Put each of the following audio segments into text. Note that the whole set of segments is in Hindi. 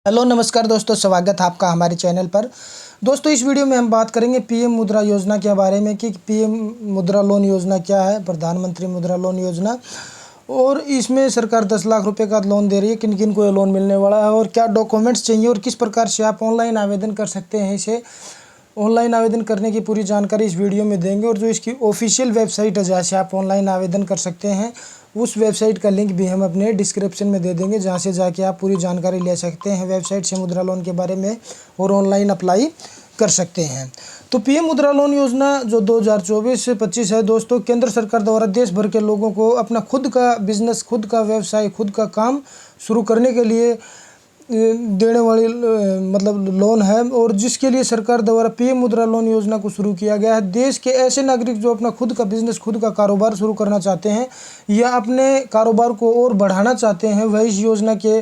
हेलो नमस्कार दोस्तों, स्वागत है आपका हमारे चैनल पर। दोस्तों, इस वीडियो में हम बात करेंगे पीएम मुद्रा योजना के बारे में कि पीएम मुद्रा लोन योजना क्या है, प्रधानमंत्री मुद्रा लोन योजना, और इसमें सरकार 10 लाख रुपए का लोन दे रही है। किन किन को ये लोन मिलने वाला है और क्या डॉक्यूमेंट्स चाहिए और किस प्रकार से आप ऑनलाइन आवेदन कर सकते हैं। इसे ऑनलाइन आवेदन करने की पूरी जानकारी इस वीडियो में देंगे और जो इसकी ऑफिशियल वेबसाइट है जहाँ से आप ऑनलाइन आवेदन कर सकते हैं, उस वेबसाइट का लिंक भी हम अपने डिस्क्रिप्शन में दे देंगे, जहाँ से जाके आप पूरी जानकारी ले सकते हैं वेबसाइट से मुद्रा लोन के बारे में और ऑनलाइन अप्लाई कर सकते हैं। तो पीएम मुद्रा लोन योजना जो 2024 से 25 है दोस्तों, केंद्र सरकार द्वारा देश भर के लोगों को अपना खुद का बिजनेस, खुद का व्यवसाय, खुद का काम शुरू करने के लिए देने वाली मतलब लोन है, और जिसके लिए सरकार द्वारा पीएम मुद्रा लोन योजना को शुरू किया गया है। देश के ऐसे नागरिक जो अपना खुद का बिजनेस, खुद का कारोबार शुरू करना चाहते हैं या अपने कारोबार को और बढ़ाना चाहते हैं, वह इस योजना के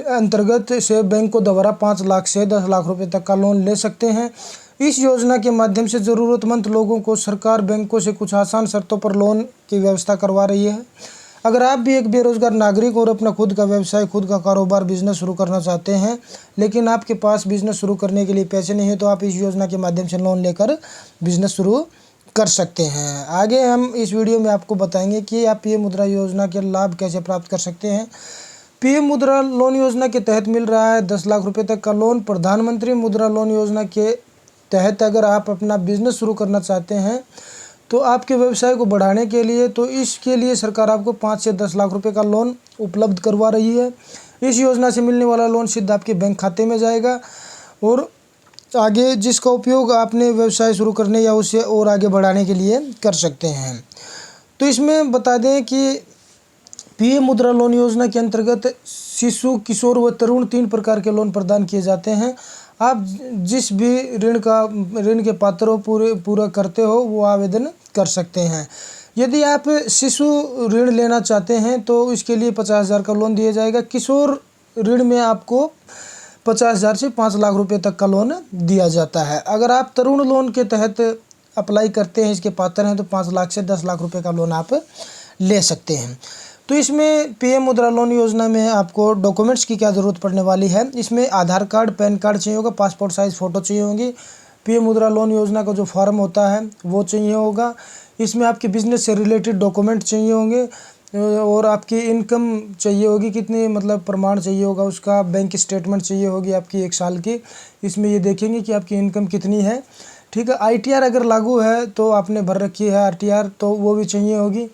अंतर्गत से बैंकों द्वारा 5 लाख से 10 लाख रुपए तक का लोन ले सकते हैं। इस योजना के माध्यम से ज़रूरतमंद लोगों को सरकार बैंकों से कुछ आसान शर्तों पर लोन की व्यवस्था करवा रही है। अगर आप भी एक बेरोजगार नागरिक और अपना खुद का व्यवसाय, खुद का कारोबार, बिजनेस शुरू करना चाहते हैं, लेकिन आपके पास बिजनेस शुरू करने के लिए पैसे नहीं है, तो आप इस योजना के माध्यम से लोन लेकर बिजनेस शुरू कर सकते हैं। आगे हम इस वीडियो में आपको बताएंगे कि आप पीएम मुद्रा योजना के लाभ कैसे प्राप्त कर सकते हैं। पीएम मुद्रा लोन योजना के तहत मिल रहा है 10 लाख रुपए तक का लोन। प्रधानमंत्री मुद्रा लोन योजना के तहत अगर आप अपना बिजनेस शुरू करना चाहते हैं तो आपके व्यवसाय को बढ़ाने के लिए, तो इसके लिए सरकार आपको 5 से 10 लाख रुपए का लोन उपलब्ध करवा रही है। इस योजना से मिलने वाला लोन सीधा आपके बैंक खाते में जाएगा और आगे जिसका उपयोग आपने व्यवसाय शुरू करने या उसे और आगे बढ़ाने के लिए कर सकते हैं। तो इसमें बता दें कि पीएम मुद्रा लोन योजना के अंतर्गत शिशु, किशोर व तरुण 3 प्रकार के लोन प्रदान किए जाते हैं। आप जिस भी ऋण के पात्रों पूरा करते हो वो आवेदन कर सकते हैं। यदि आप शिशु ऋण लेना चाहते हैं तो इसके लिए 50,000 का लोन दिया जाएगा। किशोर ऋण में आपको 50,000 से 5 लाख रुपए तक का लोन दिया जाता है। अगर आप तरुण लोन के तहत अप्लाई करते हैं, इसके पात्र हैं, तो 5 लाख से 10 लाख रुपए का लोन आप ले सकते हैं। तो इसमें पीएम मुद्रा लोन योजना में आपको डॉक्यूमेंट्स की क्या ज़रूरत पड़ने वाली है। इसमें आधार कार्ड, पैन कार्ड चाहिए होगा, पासपोर्ट साइज़ फ़ोटो चाहिए होगी, पीएम मुद्रा लोन योजना का जो फॉर्म होता है वो चाहिए होगा। इसमें आपके बिजनेस से रिलेटेड डॉक्यूमेंट चाहिए होंगे और आपकी इनकम चाहिए होगी, कितनी मतलब प्रमाण चाहिए होगा उसका, बैंक स्टेटमेंट चाहिए होगी आपकी 1 साल की। इसमें ये देखेंगे कि आपकी इनकम कितनी है, ठीक है। ITR अगर लागू है तो आपने भर रखी है RTR, तो वो भी चाहिए होगी।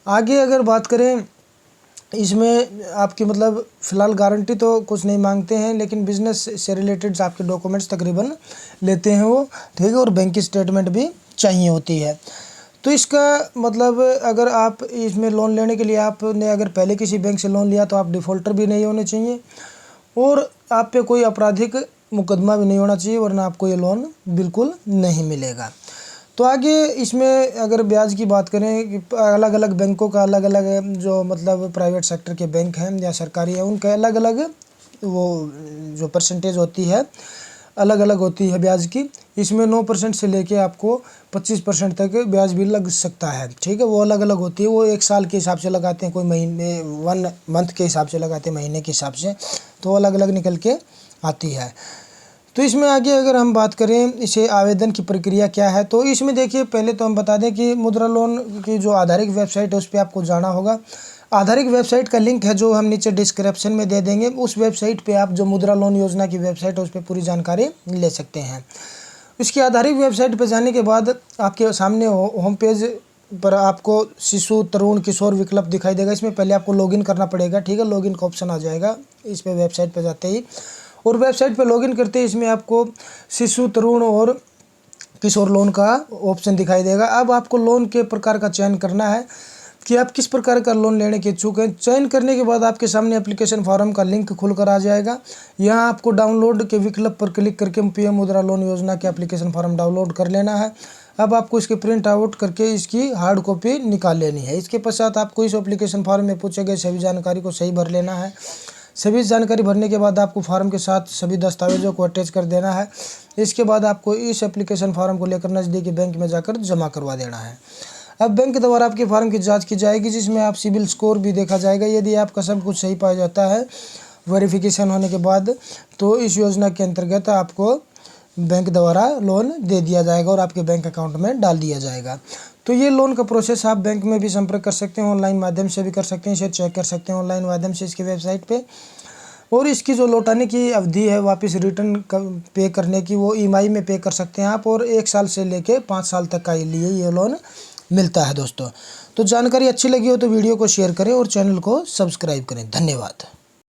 आगे अगर बात करें, इसमें आपकी मतलब फ़िलहाल गारंटी तो कुछ नहीं मांगते हैं, लेकिन बिज़नेस से रिलेटेड आपके डॉक्यूमेंट्स तकरीबन लेते हैं वो, ठीक है, और बैंक की स्टेटमेंट भी चाहिए होती है। तो इसका मतलब अगर आप इसमें लोन लेने के लिए आपने अगर पहले किसी बैंक से लोन लिया तो आप डिफ़ॉल्टर भी नहीं होने चाहिए और आप पे कोई आपराधिक मुकदमा भी नहीं होना चाहिए, वरना आपको ये लोन बिल्कुल नहीं मिलेगा। तो आगे इसमें अगर ब्याज की बात करें कि अलग अलग बैंकों का अलग अलग जो मतलब प्राइवेट सेक्टर के बैंक हैं या सरकारी है, उनका अलग अलग वो जो परसेंटेज होती है अलग अलग होती है ब्याज की। इसमें 9% से लेके आपको 25% तक ब्याज भी लग सकता है, ठीक है। वो अलग अलग होती है, वो 1 साल के हिसाब से लगाते हैं, कोई महीने 1 मंथ के हिसाब से लगाते हैं, महीने के हिसाब से, तो अलग अलग निकल के आती है। तो इसमें आगे अगर हम बात करें इसे आवेदन की प्रक्रिया क्या है, तो इसमें देखिए पहले तो हम बता दें कि मुद्रा लोन की जो आधारिक वेबसाइट है उस पर आपको जाना होगा। आधारिक वेबसाइट का लिंक है जो हम नीचे डिस्क्रिप्शन में दे देंगे। उस वेबसाइट पे आप जो मुद्रा लोन योजना की वेबसाइट है उस पर पूरी जानकारी ले सकते हैं। इसकी आधारिक वेबसाइट पर जाने के बाद आपके सामने होम पेज पर आपको शिशु, तरुण, किशोर विकल्प दिखाई देगा। इसमें पहले आपको लॉगिन करना पड़ेगा, ठीक है। लॉगिन का ऑप्शन आ जाएगा इस पर वेबसाइट पर जाते ही, और वेबसाइट पर लॉगिन करते ही इसमें आपको शिशु, तरुण और किशोर लोन का ऑप्शन दिखाई देगा। अब आपको लोन के प्रकार का चयन करना है कि आप किस प्रकार का लोन लेने के इच्छुक हैं। चयन करने के बाद आपके सामने एप्लीकेशन फॉर्म का लिंक खुलकर आ जाएगा। यहाँ आपको डाउनलोड के विकल्प पर क्लिक करके पीएम मुद्रा लोन योजना के एप्लीकेशन फॉर्म डाउनलोड कर लेना है। अब आपको इसके प्रिंट आउट करके इसकी हार्ड कॉपी निकाल लेनी है। इसके पश्चात आपको इस एप्लीकेशन फॉर्म में पूछे गए सभी जानकारी को सही भर लेना है। सभी जानकारी भरने के बाद आपको फॉर्म के साथ सभी दस्तावेजों को अटैच कर देना है। इसके बाद आपको इस एप्लीकेशन फॉर्म को लेकर नज़दीकी बैंक में जाकर जमा करवा देना है। अब बैंक द्वारा आपके फॉर्म की जांच की जाएगी, जिसमें आप सिबिल स्कोर भी देखा जाएगा। यदि आपका सब कुछ सही पाया जाता है वेरिफिकेशन होने के बाद तो इस योजना के अंतर्गत आपको बैंक द्वारा लोन दे दिया जाएगा और आपके बैंक अकाउंट में डाल दिया जाएगा। तो ये लोन का प्रोसेस आप बैंक में भी संपर्क कर सकते हैं, ऑनलाइन माध्यम से भी कर सकते हैं, इसे चेक कर सकते हैं ऑनलाइन माध्यम से इसकी वेबसाइट पे। और इसकी जो लौटाने की अवधि है वापस रिटर्न पे करने की, वो EMI में पे कर सकते हैं आप, और 1 साल से लेके 5 साल तक का लिए ये लोन मिलता है दोस्तों। तो जानकारी अच्छी लगी हो तो वीडियो को शेयर करें और चैनल को सब्सक्राइब करें। धन्यवाद।